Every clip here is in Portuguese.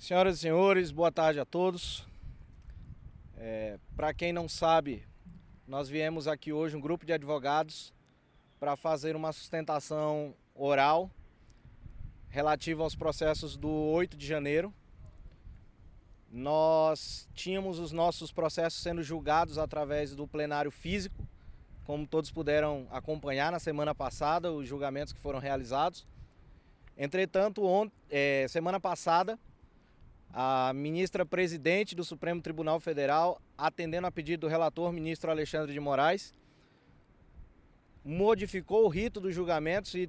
Senhoras e senhores, boa tarde a todos. Para quem não sabe, nós viemos aqui hoje, um grupo de advogados, para fazer uma sustentação oral relativa aos processos do 8 de janeiro. Nós tínhamos os nossos processos sendo julgados através do plenário físico, como todos puderam acompanhar na semana passada, os julgamentos que foram realizados. Entretanto, semana passada, a ministra-presidente do Supremo Tribunal Federal, atendendo a pedido do relator ministro Alexandre de Moraes, modificou o rito dos julgamentos e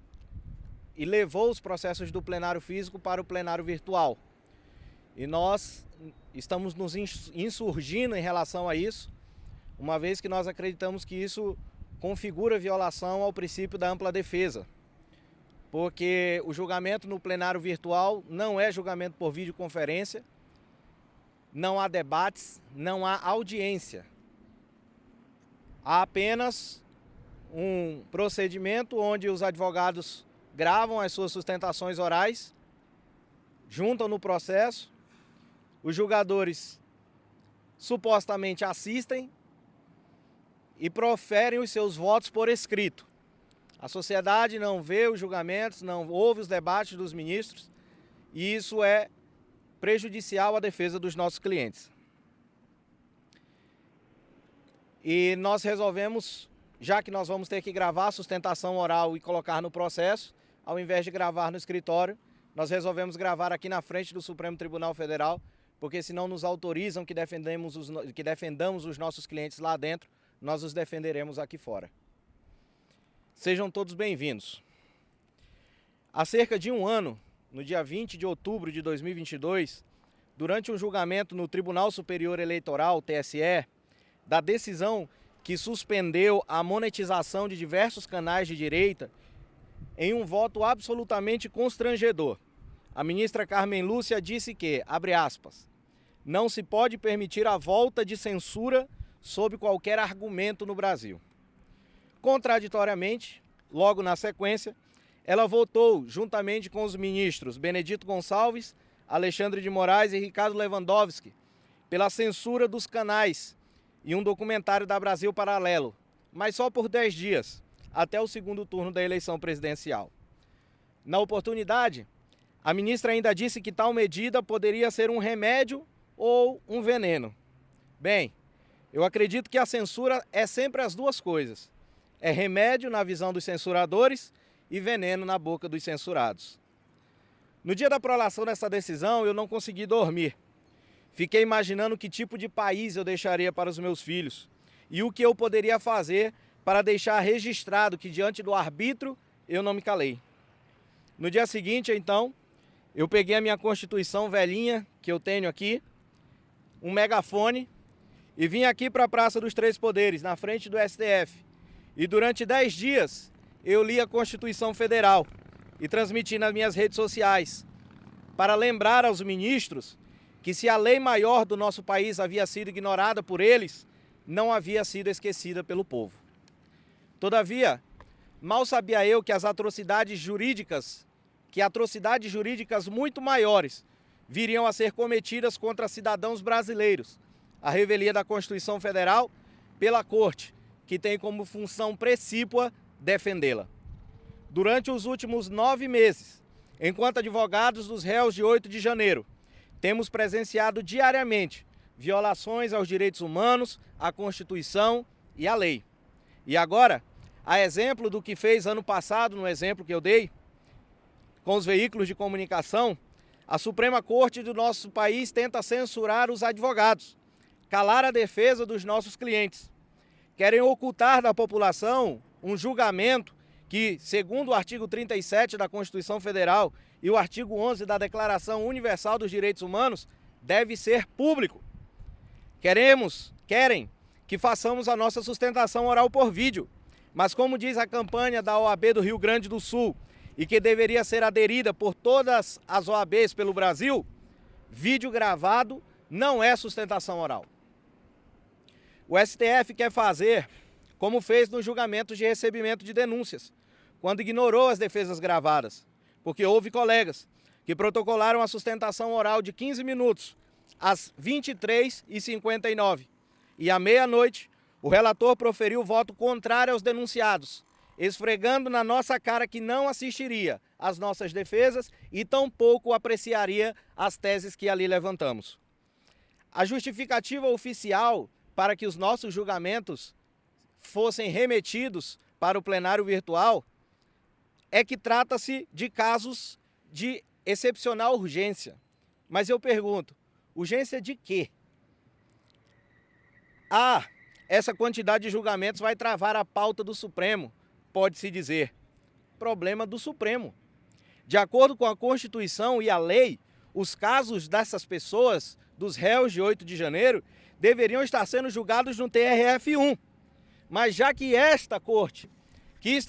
levou os processos do plenário físico para o plenário virtual. E nós estamos nos insurgindo em relação a isso, uma vez que nós acreditamos que isso configura violação ao princípio da ampla defesa. Porque o julgamento no plenário virtual não é julgamento por videoconferência, não há debates, não há audiência. Há apenas um procedimento onde os advogados gravam as suas sustentações orais, juntam no processo, os julgadores supostamente assistem e proferem os seus votos por escrito. A sociedade não vê os julgamentos, não ouve os debates dos ministros e isso é prejudicial à defesa dos nossos clientes. E nós resolvemos, já que nós vamos ter que gravar a sustentação oral e colocar no processo, ao invés de gravar no escritório, nós resolvemos gravar aqui na frente do Supremo Tribunal Federal, porque se não nos autorizam que defendamos os nossos clientes lá dentro, nós os defenderemos aqui fora. Sejam todos bem-vindos. Há cerca de um ano, no dia 20 de outubro de 2022, durante um julgamento no Tribunal Superior Eleitoral, TSE, da decisão que suspendeu a monetização de diversos canais de direita, em um voto absolutamente constrangedor, a ministra Carmen Lúcia disse que, abre aspas, não se pode permitir a volta de censura sob qualquer argumento no Brasil. Contraditoriamente, logo na sequência, ela votou, juntamente com os ministros Benedito Gonçalves, Alexandre de Moraes e Ricardo Lewandowski, pela censura dos canais e um documentário da Brasil Paralelo, mas só por 10 dias, até o segundo turno da eleição presidencial. Na oportunidade, a ministra ainda disse que tal medida poderia ser um remédio ou um veneno. Bem, eu acredito que a censura é sempre as duas coisas. É remédio na visão dos censuradores e veneno na boca dos censurados. No dia da prolação dessa decisão, eu não consegui dormir. Fiquei imaginando que tipo de país eu deixaria para os meus filhos e o que eu poderia fazer para deixar registrado que, diante do arbítrio, eu não me calei. No dia seguinte, então, eu peguei a minha Constituição velhinha, que eu tenho aqui, um megafone, e vim aqui para a Praça dos Três Poderes, na frente do STF. E durante 10 dias eu li a Constituição Federal e transmiti nas minhas redes sociais para lembrar aos ministros que se a lei maior do nosso país havia sido ignorada por eles, não havia sido esquecida pelo povo. Todavia, mal sabia eu que atrocidades jurídicas muito maiores viriam a ser cometidas contra cidadãos brasileiros, à revelia da Constituição Federal pela Corte, que tem como função precípua defendê-la. Durante os últimos 9 meses, enquanto advogados dos réus de 8 de janeiro, temos presenciado diariamente violações aos direitos humanos, à Constituição e à lei. E agora, a exemplo do que fez ano passado, no exemplo que eu dei, com os veículos de comunicação, a Suprema Corte do nosso país tenta censurar os advogados, calar a defesa dos nossos clientes. Querem ocultar da população um julgamento que, segundo o artigo 37 da Constituição Federal e o artigo 11 da Declaração Universal dos Direitos Humanos, deve ser público. Querem que façamos a nossa sustentação oral por vídeo, mas como diz a campanha da OAB do Rio Grande do Sul e que deveria ser aderida por todas as OABs pelo Brasil, vídeo gravado não é sustentação oral. O STF quer fazer como fez nos julgamentos de recebimento de denúncias, quando ignorou as defesas gravadas, porque houve colegas que protocolaram a sustentação oral de 15 minutos, às 23h59. E à meia-noite, o relator proferiu voto contrário aos denunciados, esfregando na nossa cara que não assistiria às nossas defesas e tampouco apreciaria as teses que ali levantamos. A justificativa oficial para que os nossos julgamentos fossem remetidos para o plenário virtual é que trata-se de casos de excepcional urgência. Mas eu pergunto, urgência de quê? Essa quantidade de julgamentos vai travar a pauta do Supremo, pode-se dizer. Problema do Supremo. De acordo com a Constituição e a lei, os casos dessas pessoas, dos réus de 8 de janeiro, deveriam estar sendo julgados no TRF1. Mas já que esta corte quis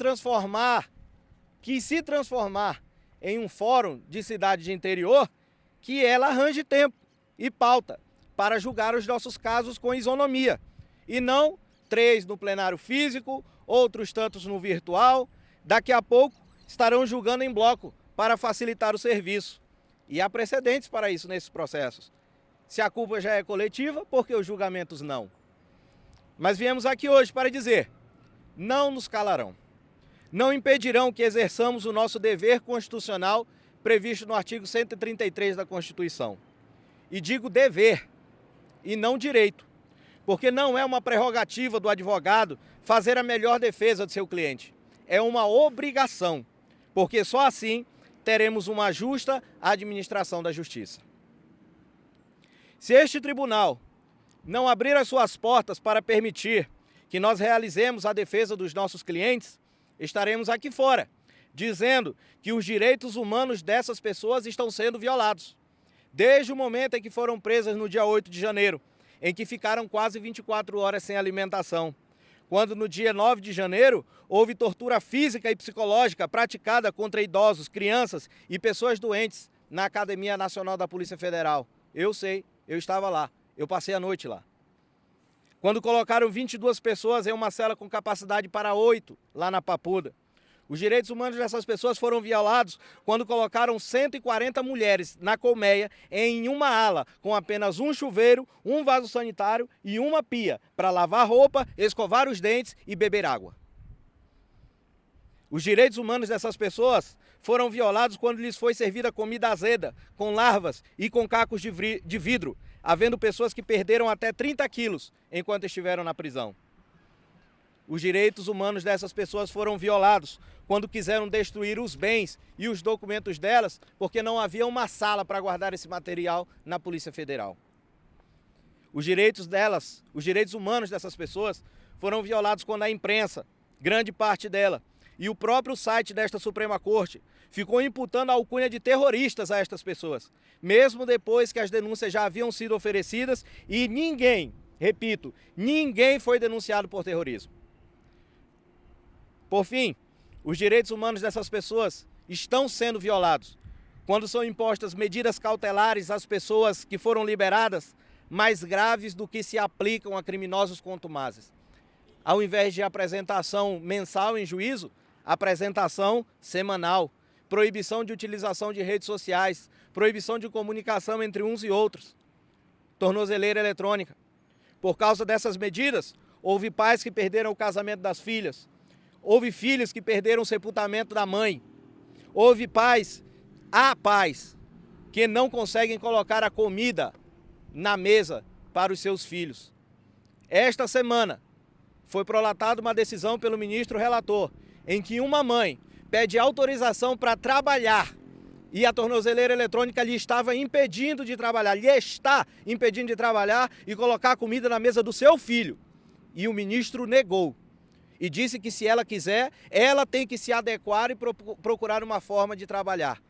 se transformar em um fórum de cidade de interior, que ela arranje tempo e pauta para julgar os nossos casos com isonomia, e não 3 no plenário físico, outros tantos no virtual. Daqui a pouco estarão julgando em bloco para facilitar o serviço. E há precedentes para isso nesses processos. Se a culpa já é coletiva, por que os julgamentos não? Mas viemos aqui hoje para dizer, não nos calarão. Não impedirão que exerçamos o nosso dever constitucional previsto no artigo 133 da Constituição. E digo dever, e não direito, porque não é uma prerrogativa do advogado fazer a melhor defesa do seu cliente. É uma obrigação, porque só assim teremos uma justa administração da justiça. Se este tribunal não abrir as suas portas para permitir que nós realizemos a defesa dos nossos clientes, estaremos aqui fora, dizendo que os direitos humanos dessas pessoas estão sendo violados. Desde o momento em que foram presas no dia 8 de janeiro, em que ficaram quase 24 horas sem alimentação. Quando no dia 9 de janeiro houve tortura física e psicológica praticada contra idosos, crianças e pessoas doentes na Academia Nacional da Polícia Federal. Eu sei, eu estava lá, eu passei a noite lá. Quando colocaram 22 pessoas em uma cela com capacidade para 8 lá na Papuda. Os direitos humanos dessas pessoas foram violados quando colocaram 140 mulheres na colmeia em uma ala, com apenas um chuveiro, um vaso sanitário e uma pia para lavar roupa, escovar os dentes e beber água. Os direitos humanos dessas pessoas foram violados quando lhes foi servida comida azeda, com larvas e com cacos de vidro, havendo pessoas que perderam até 30 quilos enquanto estiveram na prisão. Os direitos humanos dessas pessoas foram violados quando quiseram destruir os bens e os documentos delas, porque não havia uma sala para guardar esse material na Polícia Federal. Os direitos humanos dessas pessoas foram violados quando a imprensa, grande parte dela, e o próprio site desta Suprema Corte ficou imputando a alcunha de terroristas a estas pessoas, mesmo depois que as denúncias já haviam sido oferecidas e ninguém, repito, ninguém foi denunciado por terrorismo. Por fim, os direitos humanos dessas pessoas estão sendo violados quando são impostas medidas cautelares às pessoas que foram liberadas, mais graves do que se aplicam a criminosos contumazes. Ao invés de apresentação mensal em juízo, apresentação semanal, proibição de utilização de redes sociais, proibição de comunicação entre uns e outros, tornozeleira eletrônica. Por causa dessas medidas, houve pais que perderam o casamento das filhas, houve filhos que perderam o sepultamento da mãe, há pais que não conseguem colocar a comida na mesa para os seus filhos. Esta semana foi prolatada uma decisão pelo ministro relator, em que uma mãe pede autorização para trabalhar e a tornozeleira eletrônica lhe estava impedindo de trabalhar, e colocar a comida na mesa do seu filho. E o ministro negou e disse que se ela quiser, ela tem que se adequar e procurar uma forma de trabalhar.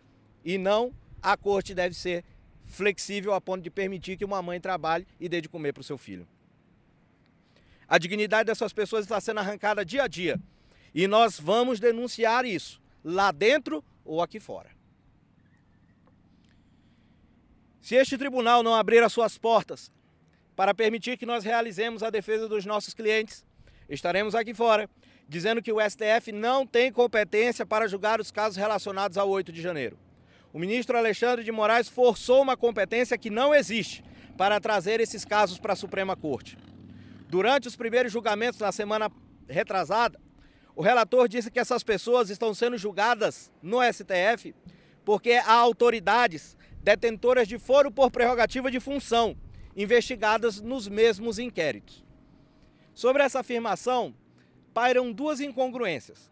E não, a corte deve ser flexível a ponto de permitir que uma mãe trabalhe e dê de comer para o seu filho. A dignidade dessas pessoas está sendo arrancada dia a dia. E nós vamos denunciar isso, lá dentro ou aqui fora. Se este tribunal não abrir as suas portas para permitir que nós realizemos a defesa dos nossos clientes, estaremos aqui fora, dizendo que o STF não tem competência para julgar os casos relacionados ao 8 de janeiro. o ministro Alexandre de Moraes forçou uma competência que não existe para trazer esses casos para a Suprema Corte. Durante os primeiros julgamentos na semana retrasada, o relator disse que essas pessoas estão sendo julgadas no STF porque há autoridades detentoras de foro por prerrogativa de função, investigadas nos mesmos inquéritos. Sobre essa afirmação, pairam duas incongruências.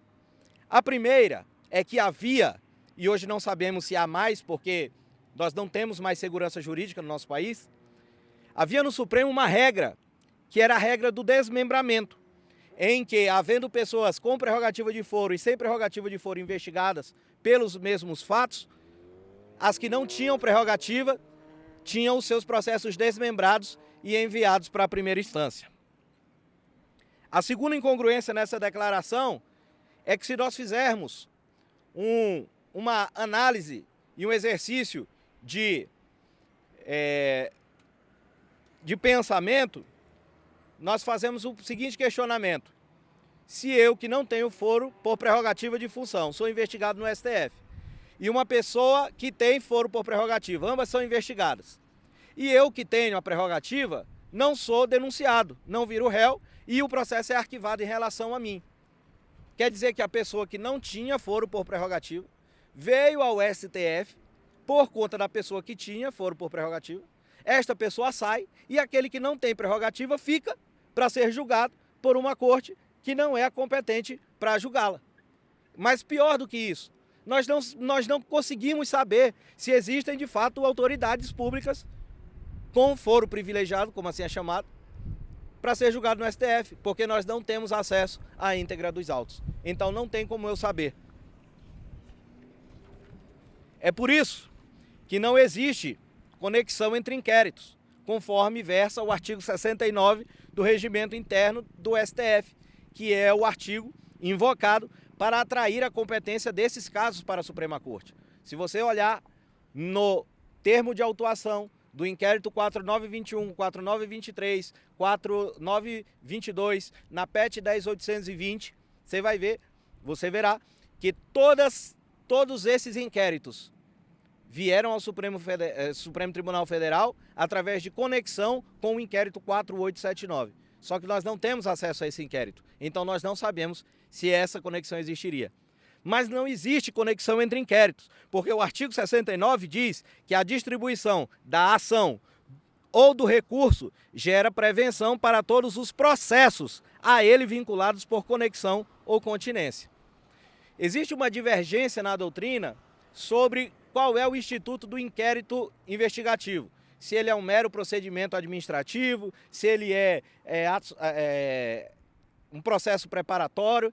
A primeira é que havia, e hoje não sabemos se há mais, porque nós não temos mais segurança jurídica no nosso país, havia no Supremo uma regra, que era a regra do desmembramento, em que, havendo pessoas com prerrogativa de foro e sem prerrogativa de foro investigadas pelos mesmos fatos, as que não tinham prerrogativa tinham os seus processos desmembrados e enviados para a primeira instância. A segunda incongruência nessa declaração é que, se nós fizermos uma análise e um exercício de pensamento, nós fazemos o seguinte questionamento: se eu, que não tenho foro por prerrogativa de função, sou investigado no STF, e uma pessoa que tem foro por prerrogativa, ambas são investigadas, e eu, que tenho a prerrogativa, não sou denunciado, não viro réu, e o processo é arquivado em relação a mim. Quer dizer que a pessoa que não tinha foro por prerrogativa veio ao STF por conta da pessoa que tinha foro por prerrogativa. Esta pessoa sai e aquele que não tem prerrogativa fica para ser julgado por uma corte que não é a competente para julgá-la. Mas pior do que isso, nós não conseguimos saber se existem de fato autoridades públicas com foro privilegiado, como assim é chamado, para ser julgado no STF, porque nós não temos acesso à íntegra dos autos. Então não tem como eu saber. É por isso que não existe conexão entre inquéritos, conforme versa o artigo 69 do Regimento Interno do STF, que é o artigo invocado para atrair a competência desses casos para a Suprema Corte. Se você olhar no termo de autuação do inquérito 4921, 4923, 4922, na PET 10.820, você verá que todos esses inquéritos vieram ao Supremo Tribunal Federal através de conexão com o inquérito 4879. Só que nós não temos acesso a esse inquérito, então nós não sabemos se essa conexão existiria. Mas não existe conexão entre inquéritos, porque o artigo 69 diz que a distribuição da ação ou do recurso gera prevenção para todos os processos a ele vinculados por conexão ou continência. Existe uma divergência na doutrina sobre qual é o instituto do inquérito investigativo. Se ele é um mero procedimento administrativo, se ele é um processo preparatório.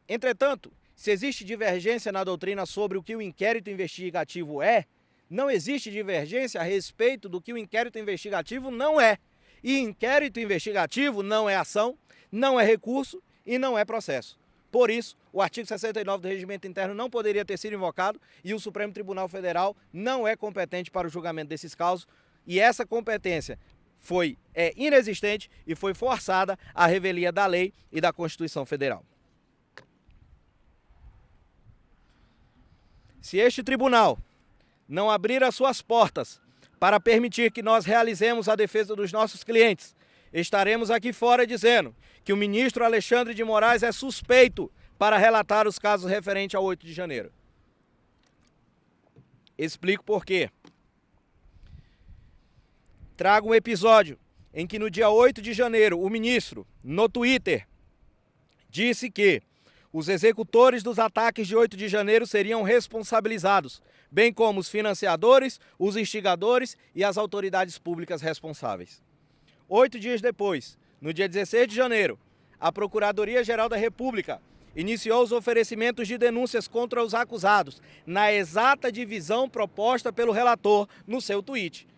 Entretanto, se existe divergência na doutrina sobre o que o inquérito investigativo é, não existe divergência a respeito do que o inquérito investigativo não é. E inquérito investigativo não é ação, não é recurso e não é processo. Por isso, o artigo 69 do Regimento Interno não poderia ter sido invocado e o Supremo Tribunal Federal não é competente para o julgamento desses casos. E essa competência é inexistente e foi forçada à revelia da lei e da Constituição Federal. Se este tribunal não abrir as suas portas para permitir que nós realizemos a defesa dos nossos clientes, estaremos aqui fora dizendo que o ministro Alexandre de Moraes é suspeito para relatar os casos referentes ao 8 de janeiro. Explico por quê. Trago um episódio em que no dia 8 de janeiro o ministro, no Twitter, disse que os executores dos ataques de 8 de janeiro seriam responsabilizados, bem como os financiadores, os instigadores e as autoridades públicas responsáveis. 8 dias depois, no dia 16 de janeiro, a Procuradoria-Geral da República iniciou os oferecimentos de denúncias contra os acusados, na exata divisão proposta pelo relator no seu tweet,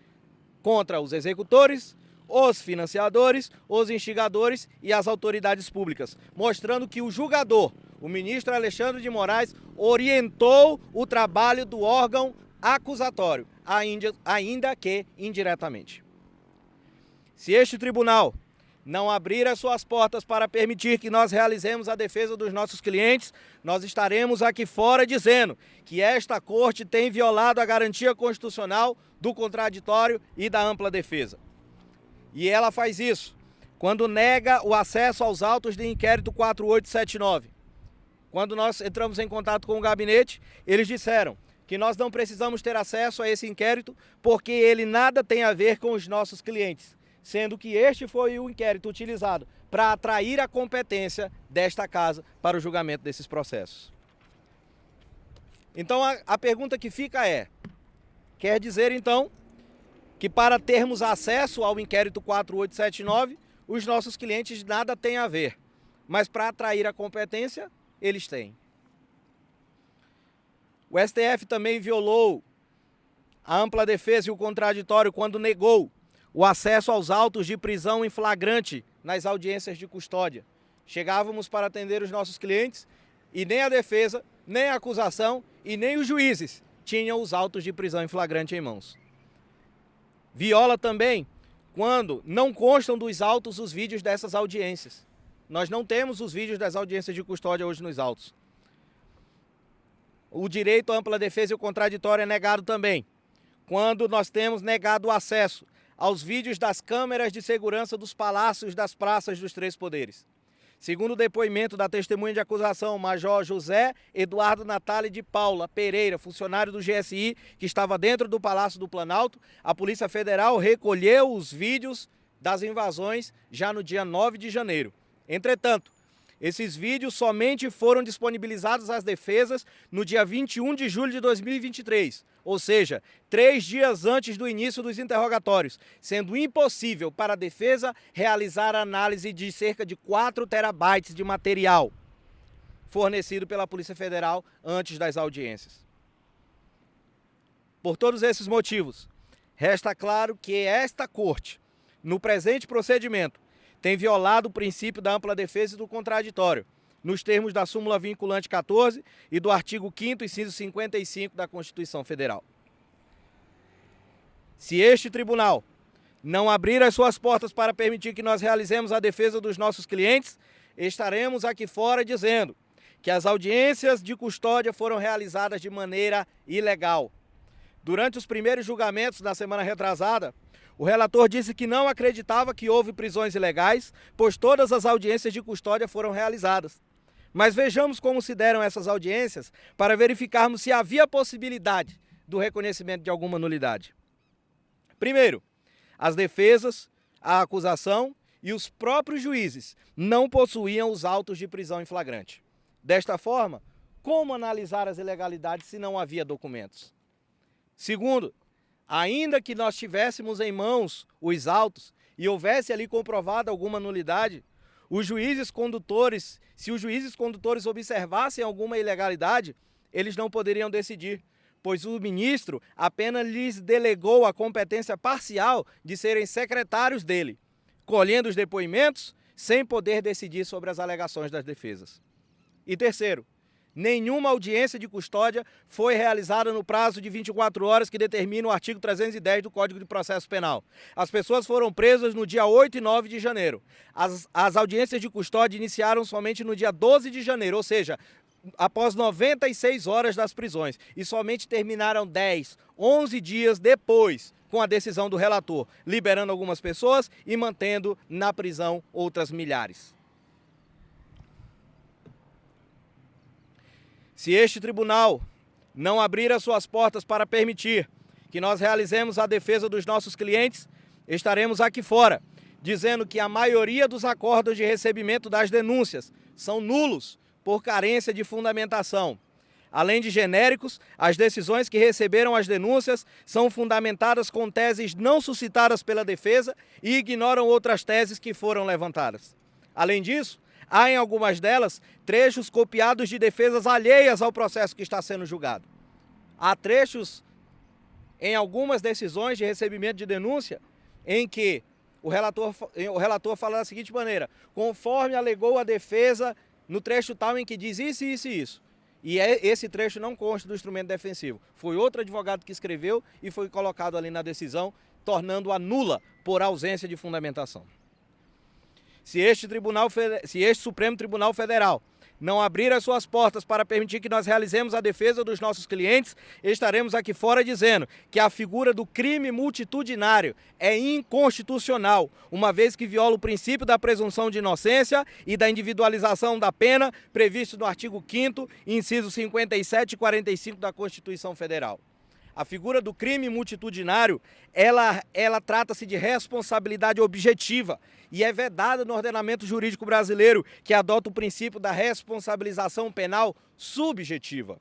contra os executores, os financiadores, os instigadores e as autoridades públicas, mostrando que o julgador, o ministro Alexandre de Moraes, orientou o trabalho do órgão acusatório, ainda que indiretamente. Se este tribunal não abrir as suas portas para permitir que nós realizemos a defesa dos nossos clientes, nós estaremos aqui fora dizendo que esta Corte tem violado a garantia constitucional do contraditório e da ampla defesa. E ela faz isso quando nega o acesso aos autos de inquérito 4879. Quando nós entramos em contato com o gabinete, eles disseram que nós não precisamos ter acesso a esse inquérito porque ele nada tem a ver com os nossos clientes, sendo que este foi o inquérito utilizado para atrair a competência desta casa para o julgamento desses processos. Então a pergunta que fica é, quer dizer então que para termos acesso ao inquérito 4879, os nossos clientes nada têm a ver, mas para atrair a competência, eles têm. O STF também violou a ampla defesa e o contraditório quando negou o acesso aos autos de prisão em flagrante nas audiências de custódia. Chegávamos para atender os nossos clientes e nem a defesa, nem a acusação e nem os juízes tinham os autos de prisão em flagrante em mãos. Viola também quando não constam dos autos os vídeos dessas audiências. Nós não temos os vídeos das audiências de custódia hoje nos autos. O direito à ampla defesa e o contraditório é negado também quando nós temos negado o acesso aos vídeos das câmeras de segurança dos palácios das praças dos três poderes. Segundo o depoimento da testemunha de acusação, Major José Eduardo Natália de Paula Pereira, funcionário do GSI, que estava dentro do Palácio do Planalto, a Polícia Federal recolheu os vídeos das invasões já no dia 9 de janeiro. Entretanto, esses vídeos somente foram disponibilizados às defesas no dia 21 de julho de 2023, ou seja, 3 dias antes do início dos interrogatórios, sendo impossível para a defesa realizar a análise de cerca de 4 terabytes de material fornecido pela Polícia Federal antes das audiências. Por todos esses motivos, resta claro que esta Corte, no presente procedimento, tem violado o princípio da ampla defesa e do contraditório, nos termos da súmula vinculante 14 e do artigo 5º, inciso 55 da Constituição Federal. Se este tribunal não abrir as suas portas para permitir que nós realizemos a defesa dos nossos clientes, estaremos aqui fora dizendo que as audiências de custódia foram realizadas de maneira ilegal. Durante os primeiros julgamentos da semana retrasada, o relator disse que não acreditava que houve prisões ilegais, pois todas as audiências de custódia foram realizadas. Mas vejamos como se deram essas audiências para verificarmos se havia possibilidade do reconhecimento de alguma nulidade. Primeiro, as defesas, a acusação e os próprios juízes não possuíam os autos de prisão em flagrante. Desta forma, como analisar as ilegalidades se não havia documentos? Segundo, ainda que nós tivéssemos em mãos os autos e houvesse ali comprovada alguma nulidade, os juízes condutores, se os juízes condutores observassem alguma ilegalidade, eles não poderiam decidir, pois o ministro apenas lhes delegou a competência parcial de serem secretários dele, colhendo os depoimentos sem poder decidir sobre as alegações das defesas. E terceiro, nenhuma audiência de custódia foi realizada no prazo de 24 horas que determina o artigo 310 do Código de Processo Penal. As pessoas foram presas no dia 8 e 9 de janeiro. As audiências de custódia iniciaram somente no dia 12 de janeiro, ou seja, após 96 horas das prisões, e somente terminaram 10, 11 dias depois, com a decisão do relator, liberando algumas pessoas e mantendo na prisão outras milhares. Se este tribunal não abrir as suas portas para permitir que nós realizemos a defesa dos nossos clientes, estaremos aqui fora, dizendo que a maioria dos acordos de recebimento das denúncias são nulos por carência de fundamentação. Além de genéricos, as decisões que receberam as denúncias são fundamentadas com teses não suscitadas pela defesa e ignoram outras teses que foram levantadas. Além disso, há em algumas delas trechos copiados de defesas alheias ao processo que está sendo julgado. Há trechos em algumas decisões de recebimento de denúncia em que o relator fala da seguinte maneira: conforme alegou a defesa no trecho tal em que diz isso, isso e isso. E esse trecho não consta do instrumento defensivo. Foi outro advogado que escreveu e foi colocado ali na decisão, tornando-a nula por ausência de fundamentação. se este Supremo Tribunal Federal não abrir as suas portas para permitir que nós realizemos a defesa dos nossos clientes, estaremos aqui fora dizendo que a figura do crime multitudinário é inconstitucional, uma vez que viola o princípio da presunção de inocência e da individualização da pena previsto no artigo 5º, incisos 57 e 45 da Constituição Federal. A figura do crime multitudinário, ela trata-se de responsabilidade objetiva e é vedada no ordenamento jurídico brasileiro, que adota o princípio da responsabilização penal subjetiva.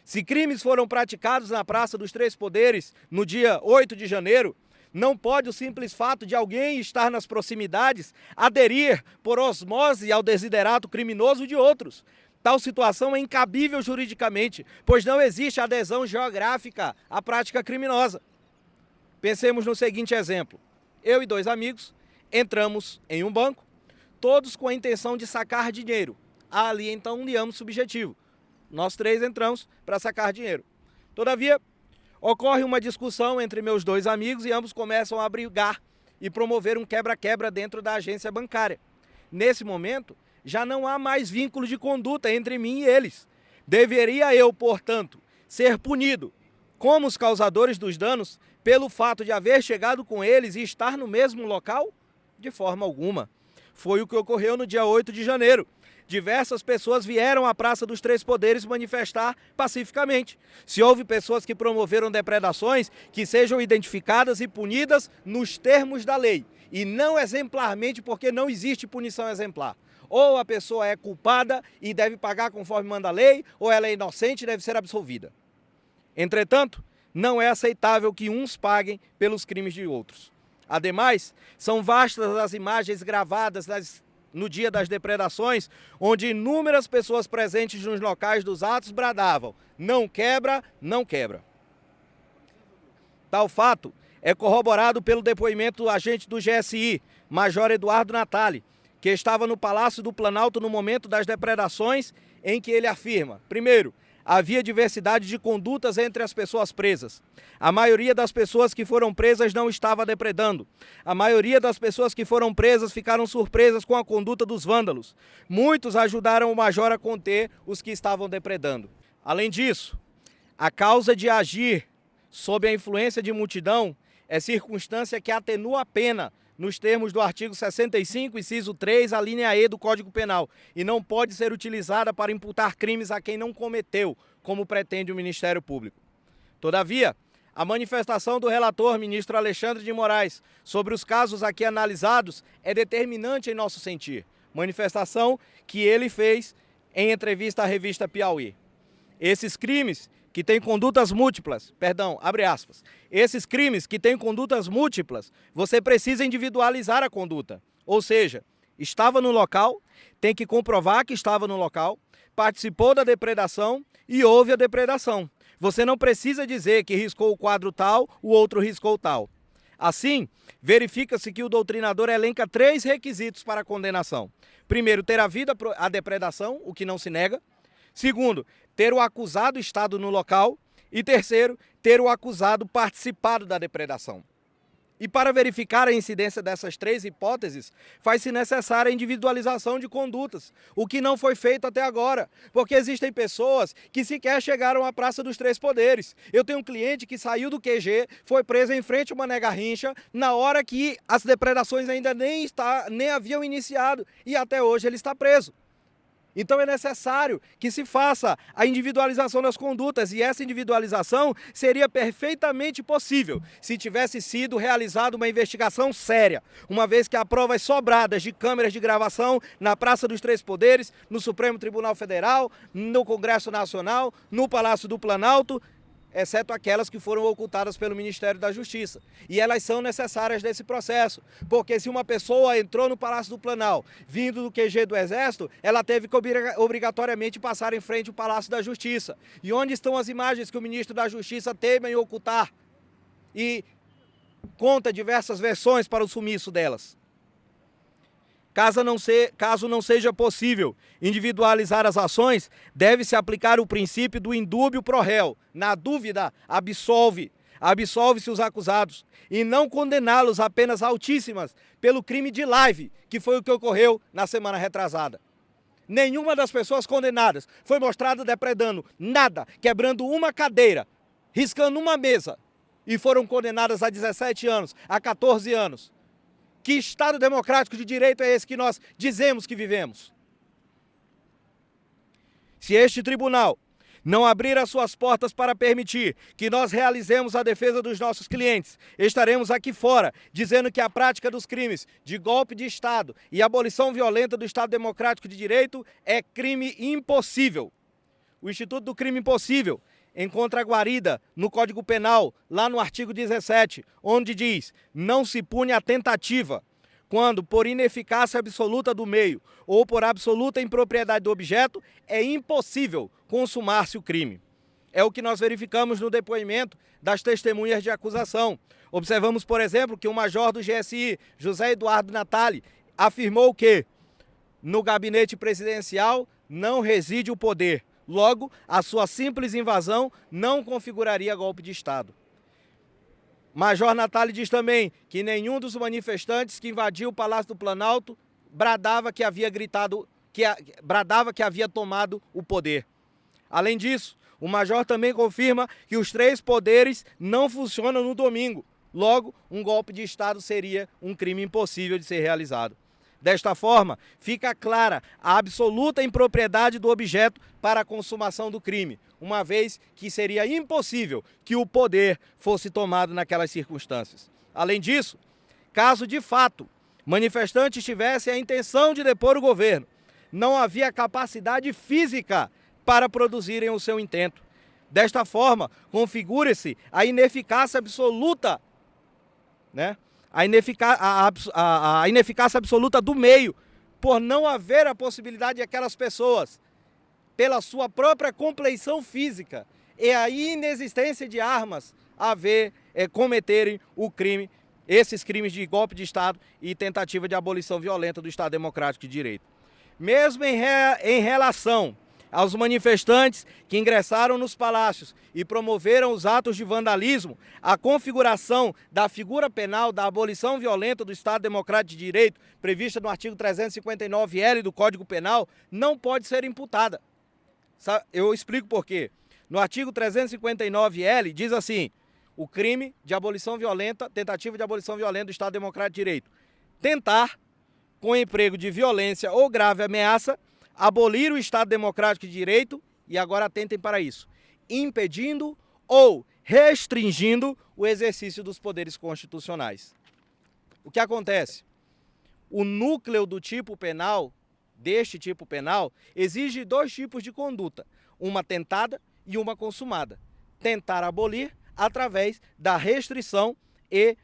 Se crimes foram praticados na Praça dos Três Poderes no dia 8 de janeiro, não pode o simples fato de alguém estar nas proximidades aderir por osmose ao desiderato criminoso de outros. Tal situação é incabível juridicamente, pois não existe adesão geográfica à prática criminosa. Pensemos no seguinte exemplo. Eu e 2 amigos entramos em um banco, todos com a intenção de sacar dinheiro. Há ali então um liame subjetivo. Nós 3 entramos para sacar dinheiro. Todavia, ocorre uma discussão entre meus 2 amigos e ambos começam a brigar e promover um quebra-quebra dentro da agência bancária. Nesse momento, já não há mais vínculo de conduta entre mim e eles. Deveria eu, portanto, ser punido como os causadores dos danos pelo fato de haver chegado com eles e estar no mesmo local? De forma alguma. Foi o que ocorreu no dia 8 de janeiro. Diversas pessoas vieram à Praça dos Três Poderes manifestar pacificamente. Se houve pessoas que promoveram depredações, que sejam identificadas e punidas nos termos da lei. E não exemplarmente, porque não existe punição exemplar. Ou a pessoa é culpada e deve pagar conforme manda a lei, ou ela é inocente e deve ser absolvida. Entretanto, não é aceitável que uns paguem pelos crimes de outros. Ademais, são vastas as imagens gravadas no dia das depredações, onde inúmeras pessoas presentes nos locais dos atos bradavam: não quebra, não quebra. Tal fato é corroborado pelo depoimento do agente do GSI, Major Eduardo Natali, que estava no Palácio do Planalto no momento das depredações, em que ele afirma: primeiro, havia diversidade de condutas entre as pessoas presas. A maioria das pessoas que foram presas não estava depredando. A maioria das pessoas que foram presas ficaram surpresas com a conduta dos vândalos. Muitos ajudaram o major a conter os que estavam depredando. Além disso, a causa de agir sob a influência de multidão é circunstância que atenua a pena nos termos do artigo 65, inciso 3, a linha E do Código Penal, e não pode ser utilizada para imputar crimes a quem não cometeu, como pretende o Ministério Público. Todavia, a manifestação do relator, ministro Alexandre de Moraes, sobre os casos aqui analisados é determinante em nosso sentir. Manifestação que ele fez em entrevista à revista Piauí. Esses crimes que têm condutas múltiplas, esses crimes que têm condutas múltiplas, você precisa individualizar a conduta. Ou seja, estava no local, tem que comprovar que estava no local, participou da depredação e houve a depredação. Você não precisa dizer que riscou o quadro tal, o outro riscou tal. Assim, verifica-se que o doutrinador elenca 3 requisitos para a condenação. Primeiro, ter havido a depredação, o que não se nega. Segundo, ter o acusado estado no local. E terceiro, ter o acusado participado da depredação. E para verificar a incidência dessas 3 hipóteses, faz-se necessária a individualização de condutas, o que não foi feito até agora, porque existem pessoas que sequer chegaram à Praça dos Três Poderes. Eu tenho um cliente que saiu do QG, foi preso em frente a uma nega-rincha, na hora que as depredações ainda nem haviam iniciado, e até hoje ele está preso. Então é necessário que se faça a individualização das condutas, e essa individualização seria perfeitamente possível se tivesse sido realizada uma investigação séria, uma vez que há provas sobradas de câmeras de gravação na Praça dos Três Poderes, no Supremo Tribunal Federal, no Congresso Nacional, no Palácio do Planalto, exceto aquelas que foram ocultadas pelo Ministério da Justiça. E elas são necessárias nesse processo, porque se uma pessoa entrou no Palácio do Planalto, vindo do QG do Exército, ela teve que obrigatoriamente passar em frente ao Palácio da Justiça. E onde estão as imagens que o Ministro da Justiça teme em ocultar? E conta diversas versões para o sumiço delas. Caso não seja possível individualizar as ações, deve-se aplicar o princípio do indúbio pro réu. Na dúvida, absolve. absolve-se os acusados e não condená-los a penas altíssimas pelo crime de live, que foi o que ocorreu na semana retrasada. Nenhuma das pessoas condenadas foi mostrada depredando nada, quebrando uma cadeira, riscando uma mesa, e foram condenadas a 17 anos, a 14 anos. Que Estado democrático de direito é esse que nós dizemos que vivemos? Se este tribunal não abrir as suas portas para permitir que nós realizemos a defesa dos nossos clientes, estaremos aqui fora dizendo que a prática dos crimes de golpe de Estado e abolição violenta do Estado Democrático de Direito é crime impossível. O Instituto do Crime Impossível encontra a guarida no Código Penal, lá no artigo 17, onde diz: não se pune a tentativa, quando, por ineficácia absoluta do meio ou por absoluta impropriedade do objeto, é impossível consumar-se o crime. É o que nós verificamos no depoimento das testemunhas de acusação. Observamos, por exemplo, que o major do GSI, José Eduardo Natali, afirmou que no gabinete presidencial não reside o poder. Logo, a sua simples invasão não configuraria golpe de Estado. Major Natali diz também que nenhum dos manifestantes que invadiu o Palácio do Planalto bradava que havia tomado o poder. Além disso, o major também confirma que os três poderes não funcionam no domingo. Logo, um golpe de Estado seria um crime impossível de ser realizado. Desta forma, fica clara a absoluta impropriedade do objeto para a consumação do crime, uma vez que seria impossível que o poder fosse tomado naquelas circunstâncias. Além disso, caso de fato manifestantes tivessem a intenção de depor o governo, não havia capacidade física para produzirem o seu intento. Desta forma, configura-se a ineficácia absoluta, a ineficácia absoluta do meio, por não haver a possibilidade de aquelas pessoas, pela sua própria compleição física e a inexistência de armas, cometerem o crime, esses crimes de golpe de Estado e tentativa de abolição violenta do Estado Democrático de Direito. Mesmo em relação aos manifestantes que ingressaram nos palácios e promoveram os atos de vandalismo, a configuração da figura penal da abolição violenta do Estado Democrático de Direito, prevista no artigo 359-L do Código Penal, não pode ser imputada. Eu explico por quê. No artigo 359-L diz assim: o crime de abolição violenta, tentativa de abolição violenta do Estado Democrático de Direito. Tentar, com emprego de violência ou grave ameaça, abolir o Estado Democrático de Direito, e agora atentem para isso, impedindo ou restringindo o exercício dos poderes constitucionais. O que acontece? O núcleo do tipo penal, deste tipo penal, exige dois tipos de conduta, uma tentada e uma consumada. Tentar abolir através da restrição e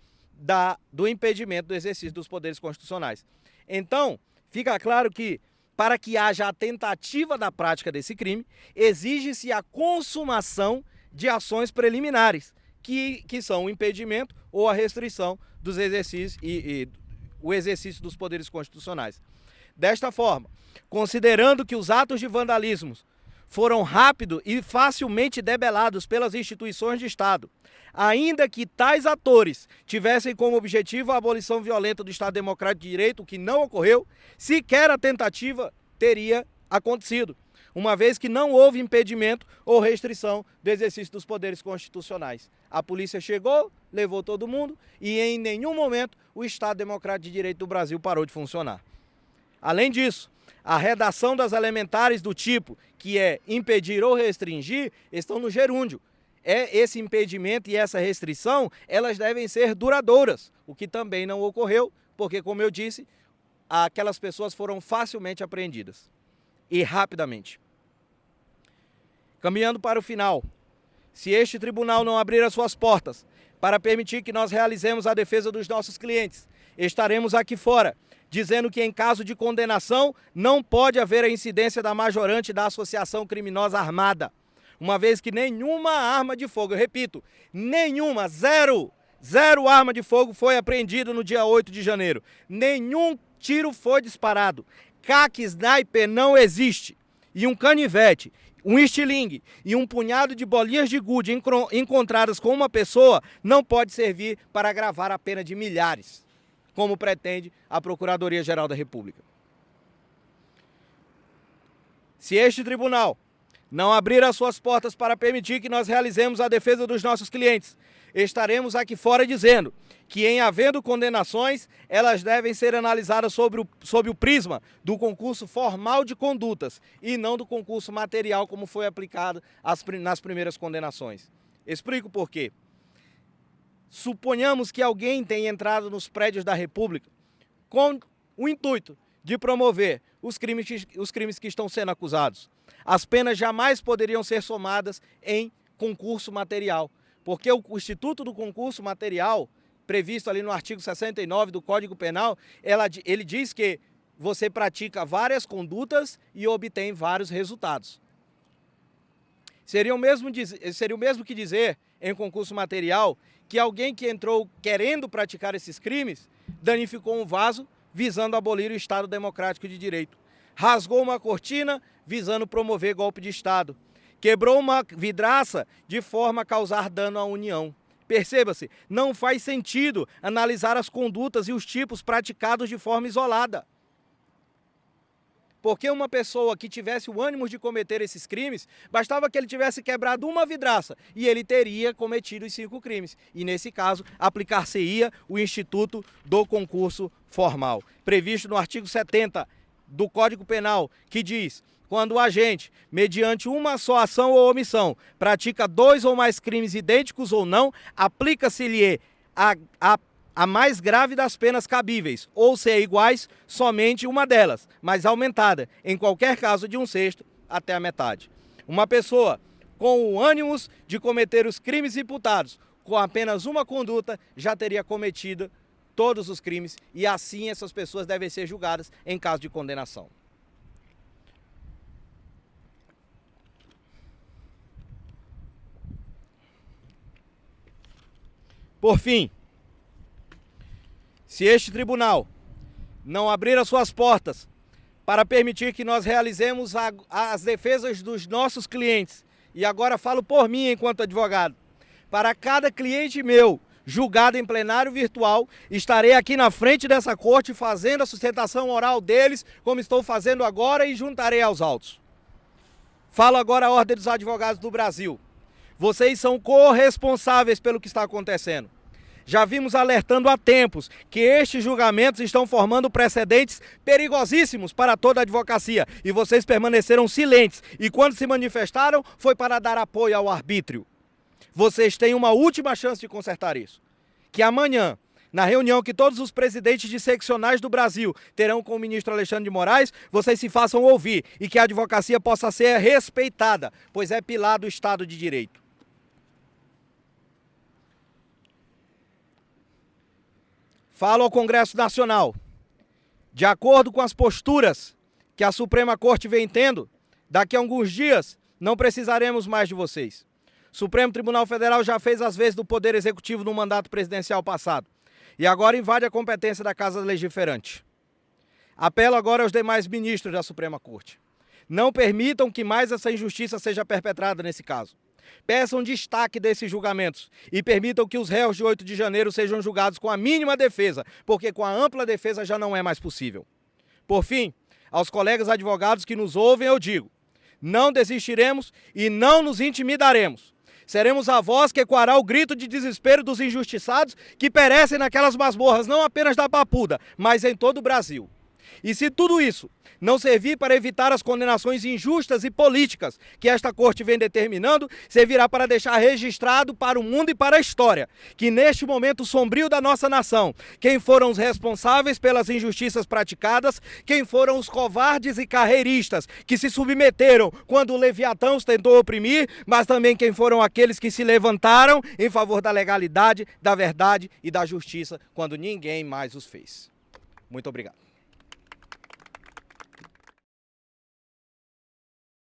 do impedimento do exercício dos poderes constitucionais. Então, fica claro que, para que haja a tentativa da prática desse crime, exige-se a consumação de ações preliminares, que são o impedimento ou a restrição dos exercícios e o exercício dos poderes constitucionais. Desta forma, considerando que os atos de vandalismo foram rápidos e facilmente debelados pelas instituições de Estado, ainda que tais atores tivessem como objetivo a abolição violenta do Estado Democrático de Direito, o que não ocorreu, sequer a tentativa teria acontecido, uma vez que não houve impedimento ou restrição do exercício dos poderes constitucionais. A polícia chegou, levou todo mundo e em nenhum momento o Estado Democrático de Direito do Brasil parou de funcionar. Além disso, a redação das elementares do tipo, que é impedir ou restringir, estão no gerúndio. Esse impedimento e essa restrição, elas devem ser duradouras, o que também não ocorreu, porque, como eu disse, aquelas pessoas foram facilmente apreendidas e rapidamente. Caminhando para o final, se este tribunal não abrir as suas portas para permitir que nós realizemos a defesa dos nossos clientes, estaremos aqui fora, dizendo que em caso de condenação não pode haver a incidência da majorante da associação criminosa armada, uma vez que nenhuma arma de fogo, eu repito, nenhuma, zero arma de fogo foi apreendida no dia 8 de janeiro, nenhum tiro foi disparado, CAC sniper não existe, e um canivete um estilingue e um punhado de bolinhas de gude encontradas com uma pessoa não pode servir para agravar a pena de milhares, como pretende a Procuradoria-Geral da República. Se este tribunal não abrir as suas portas para permitir que nós realizemos a defesa dos nossos clientes, estaremos aqui fora dizendo que, em havendo condenações, elas devem ser analisadas sob o prisma do concurso formal de condutas e não do concurso material, como foi aplicado nas primeiras condenações. Explico por quê. Suponhamos que alguém tenha entrado nos prédios da República com o intuito de promover os crimes que estão sendo acusados. As penas jamais poderiam ser somadas em concurso material, porque o Instituto do Concurso Material, previsto ali no artigo 69 do Código Penal, ele diz que você pratica várias condutas e obtém vários resultados. Seria o mesmo que dizer, em concurso material, que alguém que entrou querendo praticar esses crimes danificou um vaso visando abolir o Estado Democrático de Direito, rasgou uma cortina visando promover golpe de Estado, quebrou uma vidraça de forma a causar dano à União. Perceba-se, não faz sentido analisar as condutas e os tipos praticados de forma isolada. Porque uma pessoa que tivesse o ânimo de cometer esses crimes, bastava que ele tivesse quebrado uma vidraça e ele teria cometido os 5 crimes. E, nesse caso, aplicar-se-ia o Instituto do Concurso Formal, previsto no artigo 70 do Código Penal, que diz: quando o agente, mediante uma só ação ou omissão, pratica 2 ou mais crimes idênticos ou não, aplica-se-lhe a mais grave das penas cabíveis, ou se é iguais, somente uma delas, mas aumentada, em qualquer caso de 1/6 até a metade. Uma pessoa com o ânimo de cometer os crimes imputados, com apenas uma conduta, já teria cometido todos os crimes, e assim essas pessoas devem ser julgadas em caso de condenação. Por fim, se este tribunal não abrir as suas portas para permitir que nós realizemos as defesas dos nossos clientes, e agora falo por mim enquanto advogado, para cada cliente meu julgado em plenário virtual, estarei aqui na frente dessa corte fazendo a sustentação oral deles, como estou fazendo agora, e juntarei aos autos. Falo agora a Ordem dos Advogados do Brasil. Vocês são corresponsáveis pelo que está acontecendo. Já vimos alertando há tempos que estes julgamentos estão formando precedentes perigosíssimos para toda a advocacia, e vocês permaneceram silentes, e quando se manifestaram foi para dar apoio ao arbítrio. Vocês têm uma última chance de consertar isso. Que amanhã, na reunião que todos os presidentes de seccionais do Brasil terão com o ministro Alexandre de Moraes, vocês se façam ouvir e que a advocacia possa ser respeitada, pois é pilar do Estado de Direito. Falo ao Congresso Nacional, de acordo com as posturas que a Suprema Corte vem tendo, daqui a alguns dias não precisaremos mais de vocês. O Supremo Tribunal Federal já fez as vezes do Poder Executivo no mandato presidencial passado e agora invade a competência da Casa Legiferante. Apelo agora aos demais ministros da Suprema Corte. Não permitam que mais essa injustiça seja perpetrada nesse caso. Peçam destaque desses julgamentos e permitam que os réus de 8 de janeiro sejam julgados com a mínima defesa, porque com a ampla defesa já não é mais possível. Por fim, aos colegas advogados que nos ouvem, eu digo: não desistiremos e não nos intimidaremos. Seremos a voz que ecoará o grito de desespero dos injustiçados que perecem naquelas masmorras, não apenas da Papuda, mas em todo o Brasil. E se tudo isso não servir para evitar as condenações injustas e políticas que esta corte vem determinando, servirá para deixar registrado para o mundo e para a história que neste momento sombrio da nossa nação, quem foram os responsáveis pelas injustiças praticadas, quem foram os covardes e carreiristas que se submeteram quando o Leviatã os tentou oprimir, mas também quem foram aqueles que se levantaram em favor da legalidade, da verdade e da justiça quando ninguém mais os fez. Muito obrigado.